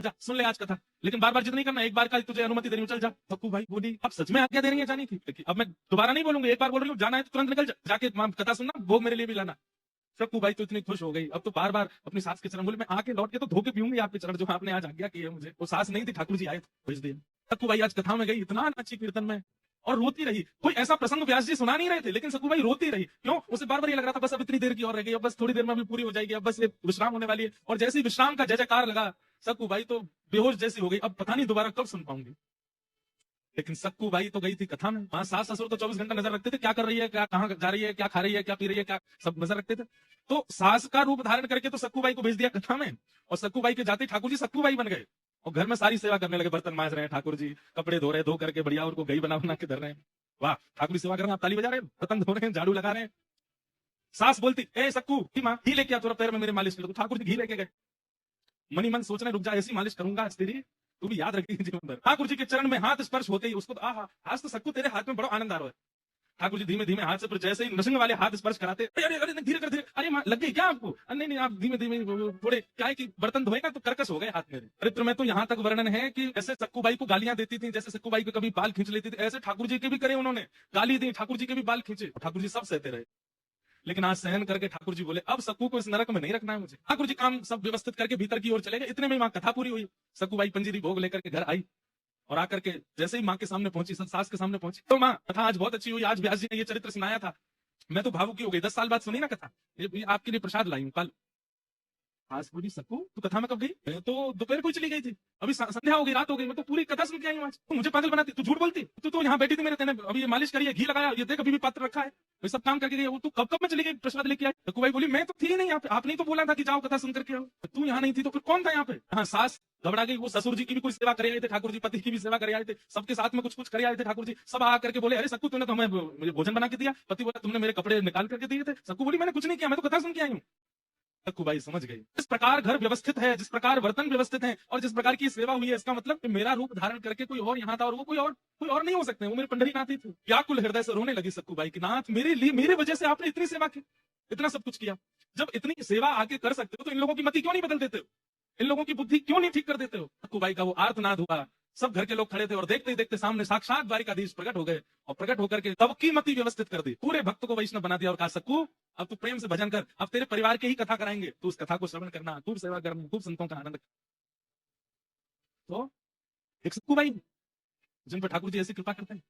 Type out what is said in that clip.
जा सुन ले आज कथा, लेकिन बार बार जिद नहीं करना, एक बार का तुझे अनुमति दे रही हूँ चल जा। सक्कू भाई बोली अब सच में आज्ञा दे रही है जाने की, अब मैं दोबारा नहीं बोलूंगी, एक बार बोल रही हूँ जाना है तो तुरंत निकल जा, जाके कथा सुनना, भोग मेरे लिए भी लाना। सक्कू भाई तो इतनी खुश हो गई, अब तो बार बार अपनी सास के चरण बोले मैं आके लौट के तो धोके पीऊंगी आपके चरण जो आपने आज आज्ञा की है मुझे। वो सास नहीं थी, ठाकुर जी आए थे भेज दिया। सक्कू भाई आज कथा में गई, इतना नाची कीर्तन में और रोती रही। कोई ऐसा प्रसंग व्यास जी सुना नहीं रहे थे, लेकिन सक्कू भाई रोती रही। क्यों? उसे बार बार ये लग रहा था बस अब इतनी देर की और रह गई, अब बस थोड़ी देर में भी पूरी हो जाएगी, अब बस ये विश्राम होने वाली है। और जैसे ही विश्राम का जय जयकार लगा, सक्कू भाई तो बेहोश जैसी हो गई, अब पता नहीं दोबारा कब सुन पाऊंगी। लेकिन सक्कू बाई तो गई थी कथा में, वहां सास ससुर तो 24 घंटे नजर रखते थे, क्या कर रही है, क्या कहाँ जा रही है, क्या खा रही है, क्या पी रही है, क्या सब नजर रखते थे। तो सास का रूप धारण करके तो सक्कू बाई को भेज दिया कथा में, और सक्कू बाई के जाते ठाकुर जी सक्कू बाई बन गए और घर में सारी सेवा करने लगे, बर्तन मांज रहे हैं ठाकुर जी, कपड़े धो रहे, धो करके बढ़िया उनको गई बना के धर रहे हैं। वाह, ठाकुर जी सेवा कर रहे हैं, आप ताली बजा रहे हैं, बर्तन धो रहे हैं, झाड़ू लगा रहे हैं। सास बोलती ए सक्कू की माँ घी लेके आ, थोड़ा पैर में मेरे मालिश कर दो। ठाकुर जी घी लेके गए, मनी मन सोच रहे रुक जा ऐसी मालिश करूंगा आज तेरी, तू भी याद रखेगी जीवन भर। ठाकुर जी के चरण में हाथ स्पर्श होते ही उसको तो आहा, आज तो सक्कू तेरे हाथ में बड़ा आनंद आ रहा है। ठाकुर जी धीमे धीमे हाथ से, पर जैसे ही नृसिंह वाले हाथ स्पर्श कराते, अरे अरे धीरे कर धीरे, अरे मां लग गई क्या आपको? नहीं नहीं आप धीमे धीमे थोड़े, क्या है कि बर्तन धोएगा तो कर्कश हो गए हाथ मेरे। अरे तुम्हें तो यहाँ तक वर्णन है कि जैसे सक्कू बाई को गालियां देती थी, जैसे सक्कू बाई को कभी बाल खींच लेती थी, ऐसे ठाकुर जी के भी करे उन्होंने, गाली दी, ठाकुर जी के भी बाल खींचे, ठाकुर जी सब सहते रहे। लेकिन आज सहन करके ठाकुर जी बोले अब सक्कू को इस नरक में नहीं रखना है मुझे। ठाकुर जी काम सब व्यवस्थित करके भीतर की ओर चले गए, इतने में मां कथा पूरी हुई। सक्कू बाई पंजीरी भोग लेकर के घर आई और आकर के जैसे ही माँ के सामने पहुंची, सास के सामने पहुंची, तो माँ कथा आज बहुत अच्छी हुई, आज व्यास जी ने ये चरित्र सुनाया था, मैं तो भावुक हो गई, 10 साल बाद सुनी ना कथा, ये आपके लिए प्रसाद लाई हूँ कल। सास बोली सक्कू तू कथा में कब गई? मैं तो दोपहर को ही चली गई थी, अभी संध्या हो गई, रात हो गई, मैं तो पूरी कथा सुन के आई हूँ आज। तू मुझे पागल बनाती, तू झूठ बोलती, तू तो यहाँ बैठी थी मेरे, तेने अभी ये मालिश करी है, घी लगाया, ये देख अभी भी पात्र रखा है, ये सब काम करके गई, तू कब कब में चली गई प्रसाद लेके आई? सक्कू भाई बोली मैं तो थी नहीं यहाँ पे, आपने तो बोला था कि जाओ कथा सुन करके आओ, तू यहाँ नहीं थी तो फिर कौन था यहाँ पे? हाँ, सास घबरा गई, वो ससुर जी की भी कोई सेवा करे आए थे, ठाकुर जी पति की भी सेवा करे आए थे, सबके साथ में कुछ कुछ करे आए थे ठाकुर जी, सब आ करके बोले अरे सक्कू तूने तो हमें मुझे भोजन बना के दिया, पति बोला तुमने मेरे कपड़े निकाल करके दिए थे, सक्कू बोली मैंने कुछ नहीं किया, मैं तो कथा सुन के आई हूँ। सक्कू बाई समझ गई, जिस प्रकार घर व्यवस्थित है, जिस प्रकार बर्तन व्यवस्थित है और जिस प्रकार की सेवा हुई है, इसका मतलब कि मेरा रूप धारण करके कोई और यहाँ था और वो कोई और नहीं हो सकते, वो मेरे पंडरी नाथ ही थे। व्याकुल हृदय से रोने लगी सक्कू बाई कि नाथ मेरे लिए, मेरे वजह से आपने इतनी सेवा की, इतना सब कुछ किया, जब इतनी सेवा आगे कर सकते हो तो इन लोगों की मति क्यों नहीं बदल देते हो, इन लोगों की बुद्धि क्यों नहीं ठीक कर देते हो? सक्कू बाई का वो आर्तनाद हुआ, सब घर के लोग खड़े थे और देखते ही देखते सामने साक्षात द्वारिकाधीश प्रकट हो गए और प्रकट होकर के तब की मति व्यवस्थित कर दी, पूरे भक्त को वैष्णव बना दिया और कहा सक्कू अब तू प्रेम से भजन कर, अब तेरे परिवार के ही कथा कराएंगे, तू उस कथा को श्रवण करना, खूब सेवा करना, खूब संतों का आनंद। तो एक सक्कू बाई जिन पर ठाकुर जी ऐसी कृपा करते हैं।